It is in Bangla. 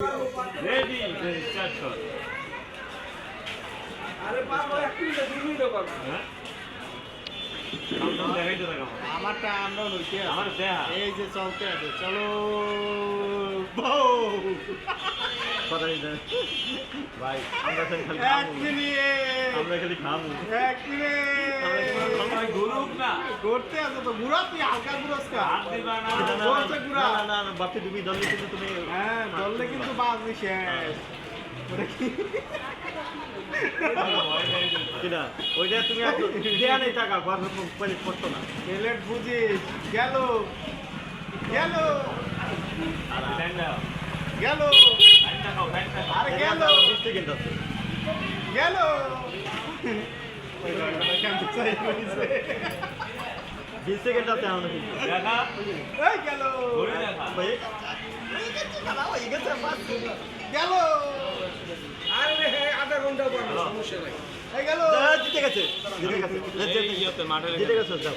রেডি স্টার্ট কর। আরে বাবা একটু তুমি দোকান হ্যাঁ কাউন্টার দেখাইতে থাকা আমারটা আমরা লইতে আমার দেহা এই যে চলতে আছে চলো কথা দিতে ভাই আমরা খালি এক খামু মিনিট আমরা খালি খামু এক মিনিট আমরা গুরুপ না করতে আছে তো বুড়া তুই হালকা বুড়াসকা হাত দিবা না বলছে গুড়া। না না বাপি তুমি দললে কিন্তু তুমি হ্যাঁ ধরলে কিন্তু বাজনি শেষ ওটা কি কিনা ওইটা তুমি আর দেয়া নেই টাকা গরম পানি পড়তো না প্লেট বুঝিস গেল গেল গেল আরে গেল 20 সেকেন্ড আছে গেল ওই ঘরটা কেমন চাই কইছে 20 সেকেন্ড আছে আমাদের কিন্তু দেখা এই গেল ঘুরে দেখা ভাই গেল আরে আধা ঘন্টা পর সমস্যা নাই এই গেল জিতে গেছে এই ইয়েতে মাঠে জিতে গেছে যাও